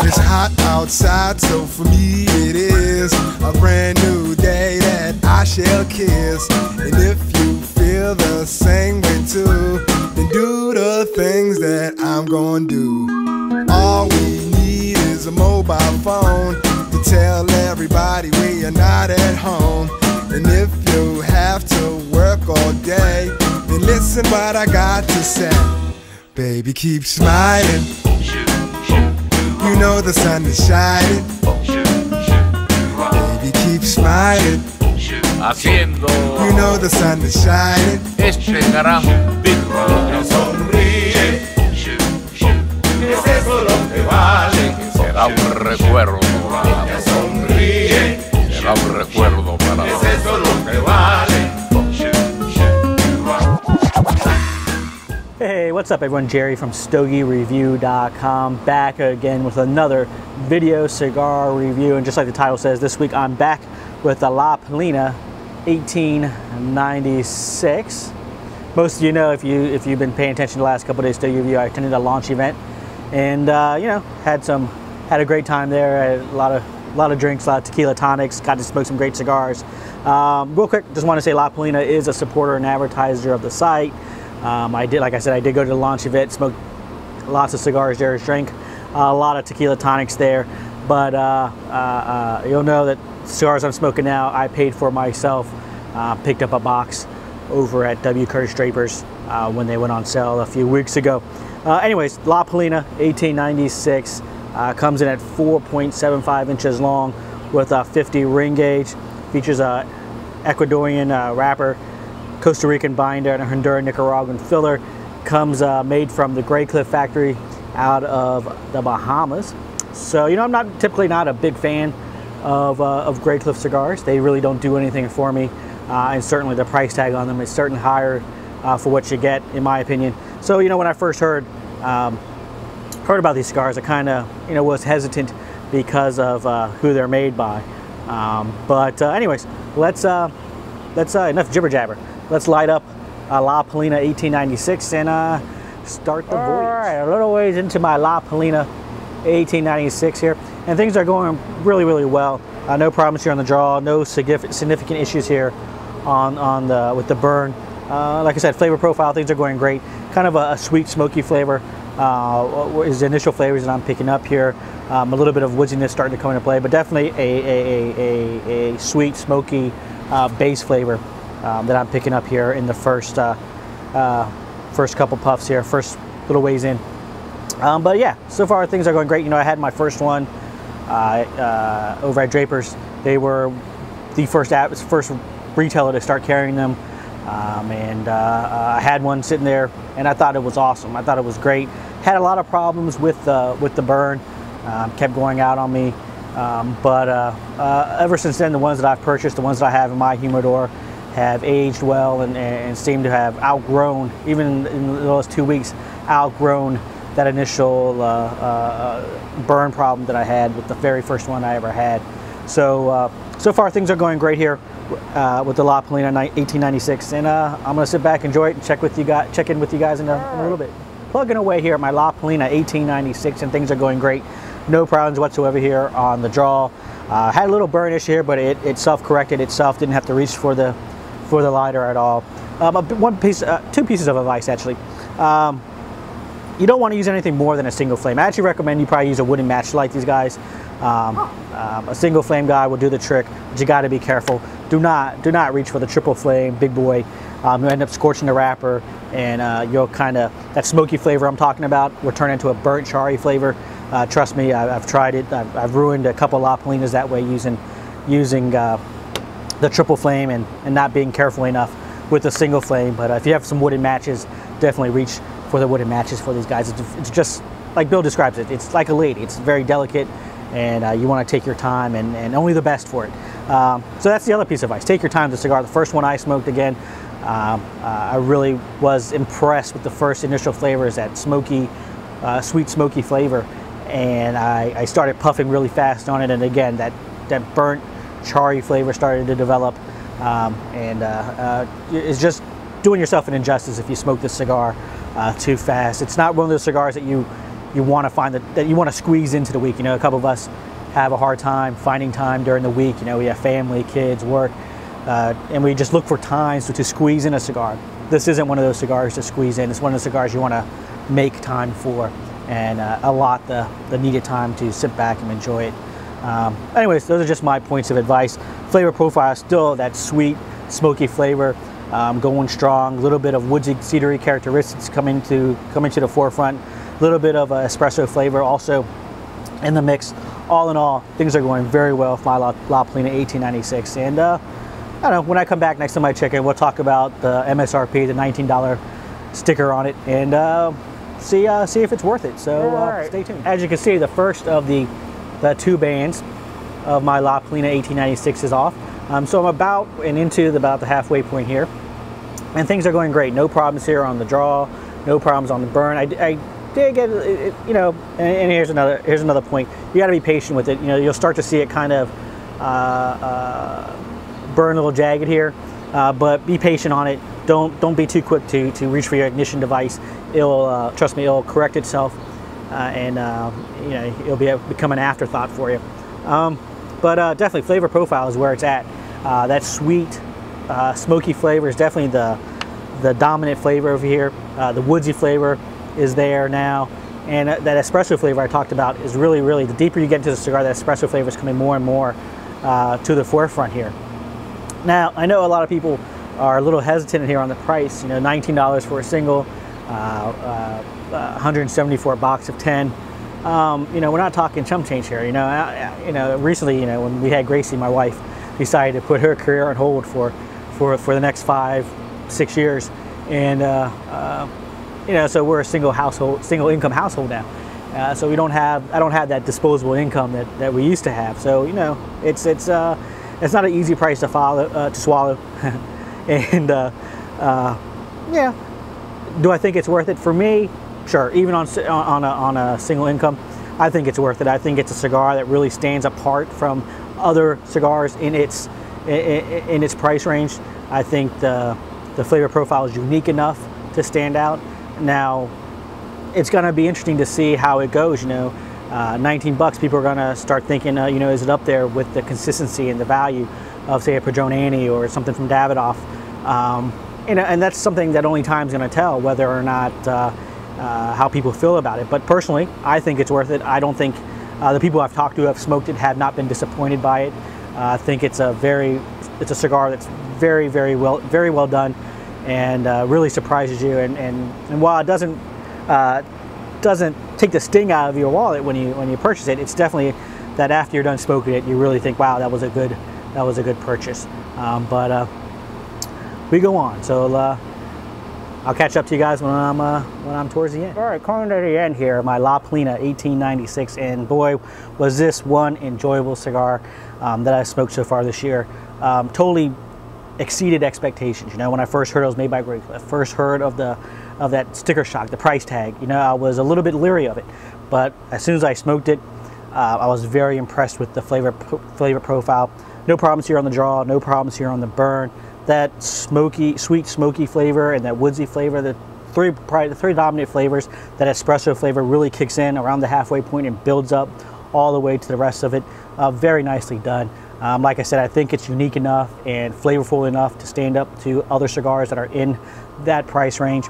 It's hot outside, so for me it is a brand new day that I shall kiss. And if you feel the same way too, then do the things that I'm gonna do. All we need is a mobile phone to tell everybody we are not at home. And if you have to work all day, then listen what I got to say. Baby, keep smiling. You know the sun is shining. Baby, keep smiling. Haciendo You know the sun is shining. este gran Big Rock. Sonríe, es eso lo que vale. Será un recuerdo, Sonríe, será un recuerdo para es eso lo que vale. Hey, what's up everyone? Jerry from StogieReview.com, back again with another video cigar review. And just like the title says, this week I'm back with the La Palina 1896. Most of you know, if you've been paying attention to the last couple of days Stogie Review, I attended a launch event and you know, had a great time there. I had a lot of drinks, a lot of tequila tonics, got to smoke some great cigars. Real quick, just want to say La Palina is a supporter and advertiser of the site. Like I said, I did go to the launch event, smoked lots of cigars there, drank a lot of tequila tonics there, but you'll know that cigars I'm smoking now, I paid for myself. Picked up a box over at W. Curtis Draper's when they went on sale a few weeks ago. Anyways, La Palina 1896 comes in at 4.75 inches long with a 50 ring gauge, features a Ecuadorian wrapper, Costa Rican binder, and a Honduran Nicaraguan filler. Comes made from the Grey Cliff factory out of the Bahamas. So, you know, I'm typically not a big fan of Grey Cliff cigars. They really don't do anything for me, and certainly the price tag on them is certainly higher for what you get, in my opinion. So, you know, when I first heard about these cigars, I kind of, you know, was hesitant because of who they're made by. Anyways, let's enough jibber jabber. Let's light up La Palina 1896 and start the voyage. All right, a little ways into my La Palina 1896 here, and things are going really, really well. No problems here on the draw, no significant issues here with the burn. Like I said, flavor profile, things are going great. Kind of a sweet, smoky flavor is the initial flavors that I'm picking up here. A little bit of woodiness starting to come into play, but definitely a sweet, smoky base flavor that I'm picking up here in the first couple puffs here, first little ways in. But yeah, so far things are going great. You know, I had my first one over at Draper's. They were the first retailer to start carrying them, and I had one sitting there, and I thought it was awesome. I thought it was great. Had a lot of problems with the burn, kept going out on me. But ever since then, the ones that I've purchased, the ones that I have in my humidor, have aged well and seem to have outgrown, even in those 2 weeks, outgrown that initial burn problem that I had with the very first one I ever had. So so far things are going great here with the La Palina 1896, and I'm gonna sit back, enjoy it, and check in with you guys in a little bit. Plugging away here at my La Palina 1896, and things are going great. No problems whatsoever here on the draw. Had a little burn issue here, but it self-corrected itself. Didn't have to reach for the lighter at all. Two pieces of advice actually. You don't want to use anything more than a single flame. I actually recommend you probably use a wooden match to light these guys. A single flame guy will do the trick, but you got to be careful. Do not reach for the triple flame, big boy. You'll end up scorching the wrapper, and you'll that smoky flavor I'm talking about will turn into a burnt charry flavor. Trust me, I've tried it. I've ruined a couple La Palinas that way using the triple flame and not being careful enough with the single flame. But if you have some wooden matches, definitely reach for the wooden matches for these guys. It's just like Bill describes it. It's like a lady. It's very delicate, and you want to take your time and only the best for it. So that's the other piece of advice. Take your time with the cigar. The first one I smoked, again, I really was impressed with the first initial flavors, that smoky, sweet smoky flavor, and I started puffing really fast on it, and again that burnt charry flavor started to develop, it's just doing yourself an injustice if you smoke this cigar too fast. It's not one of those cigars that you you want to find that you want to squeeze into the week. You know, a couple of us have a hard time finding time during the week. You know, we have family, kids, work, and we just look for times to squeeze in a cigar. This isn't one of those cigars to squeeze in. It's one of the cigars you want to make time for and allot the needed time to sit back and enjoy it. Anyways, those are just my points of advice. Flavor profile, still that sweet, smoky flavor, going strong. A little bit of woodsy, cedary characteristics coming to the forefront. A little bit of espresso flavor also in the mix. All in all, things are going very well with my La Palina 1896. And I don't know, when I come back next time I check in, we'll talk about the MSRP, the $19 sticker on it, and see if it's worth it. So stay tuned. As you can see, the first of the two bands of my La Palina 1896 is off. So I'm about the halfway point here, and things are going great. No problems here on the draw, no problems on the burn. I did get it, you know, and here's another point. You got to be patient with it. You know, you'll start to see it kind of burn a little jagged here, but be patient on it. Don't be too quick to reach for your ignition device. It'll trust me, it'll correct itself, and you know, it'll become an afterthought for you. But definitely, flavor profile is where it's at. That sweet, smoky flavor is definitely the dominant flavor over here. The woodsy flavor is there now, and that espresso flavor I talked about is really, the deeper you get into the cigar, that espresso flavor is coming more and more to the forefront here. Now, I know a lot of people are a little hesitant here on the price. You know, $19 for a single, 174 box of 10. You know, we're not talking chump change here. You know, recently, you know, when we had Gracie, my wife, decided to put her career on hold for the next 5-6 years, and you know, so we're a single income household now. So I don't have that disposable income that we used to have. So, you know, it's not an easy price to swallow. And yeah, do I think it's worth it? For me, sure. Even on a single income, I think it's worth it. I think it's a cigar that really stands apart from other cigars in its price range. I think the flavor profile is unique enough to stand out. Now, it's going to be interesting to see how it goes. You know, 19 bucks, people are going to start thinking, you know, is it up there with the consistency and the value of, say, a Padron Annie or something from Davidoff? You know, and that's something that only time's going to tell whether or not how people feel about it. But personally, I think it's worth it. I don't think the people I've talked to who have smoked it have not been disappointed by it. I think it's a cigar that's very well done, and really surprises you. And while it doesn't take the sting out of your wallet when you purchase it, it's definitely that after you're done smoking it, you really think, wow, that was a good purchase. But we go on. So I'll catch up to you guys when I'm towards the end. All right, coming to the end here, my La Palina 1896, and boy, was this one enjoyable cigar that I smoked so far this year. Totally exceeded expectations. You know, when I first heard it was made by Greg, I first heard of that sticker shock, the price tag. You know, I was a little bit leery of it, but as soon as I smoked it, I was very impressed with the flavor profile. No problems here on the draw, no problems here on the burn. That sweet smoky flavor and that woodsy flavor, the three dominant flavors, that espresso flavor really kicks in around the halfway point and builds up all the way to the rest of it. Very nicely done. Like I said, I think it's unique enough and flavorful enough to stand up to other cigars that are in that price range.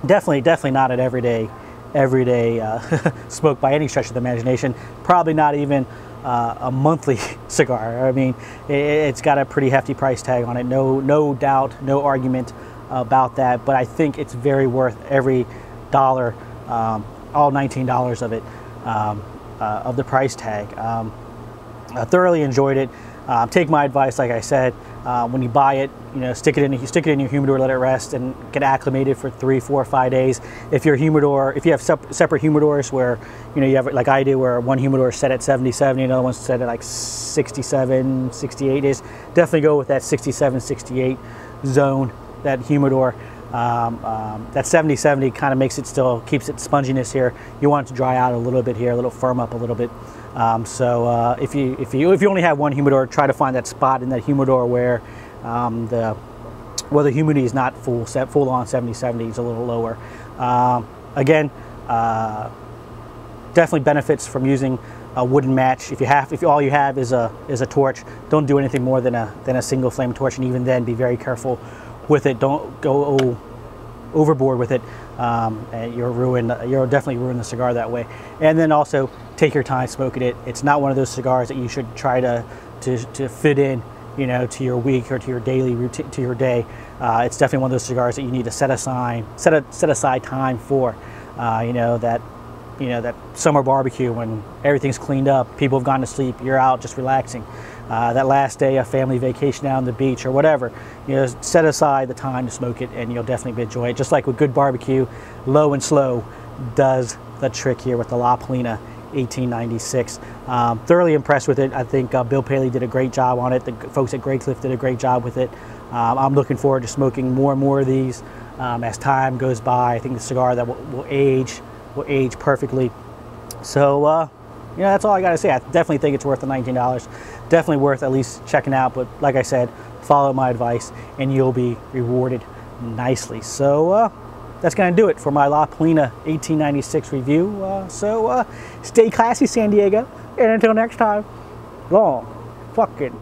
Definitely not an everyday smoke by any stretch of the imagination. Probably not even a monthly cigar. I mean, it's got a pretty hefty price tag on it. No doubt, no argument about that. But I think it's very worth every dollar, all $19 of it, of the price tag. I thoroughly enjoyed it. Take my advice, like I said, when you buy it, you know, stick it in your humidor, let it rest, and get acclimated for 3, 4, 5 days. If you have separate humidors where, you know, you have, like I do, where one humidor is set at 70, another one's set at like 67, 68 days, definitely go with that 67, 68 zone, that humidor. That 70 kind of keeps its sponginess here. You want it to dry out a little bit here, firm up a little bit. So if you only have one humidor, try to find that spot in that humidor where the humidity is not full on 70, it's a little lower. Again, definitely benefits from using a wooden match. If all you have is a torch, don't do anything more than a single flame torch, and even then, be very careful with it. Don't go overboard with it. And you'll definitely ruin the cigar that way. And then also take your time smoking it. It's not one of those cigars that you should try to fit in, you know, to your week or to your daily routine, to your day. It's definitely one of those cigars that you need to set aside time for. You know, that summer barbecue when everything's cleaned up, people have gone to sleep, you're out just relaxing. That last day of family vacation down on the beach or whatever, you know, set aside the time to smoke it and you'll definitely enjoy it. Just like with good barbecue, low and slow does the trick here with the La Palina 1896. Thoroughly impressed with it. I think Bill Paley did a great job on it. The folks at Grey Cliff did a great job with it. I'm looking forward to smoking more and more of these as time goes by. I think the cigar that will age perfectly. So you know, that's all I gotta say. I definitely think it's worth the $19. Definitely worth at least checking out, but like I said, follow my advice and you'll be rewarded nicely. So that's gonna do it for my La Palina 1896 review. So stay classy, San Diego, and until next time, long fucking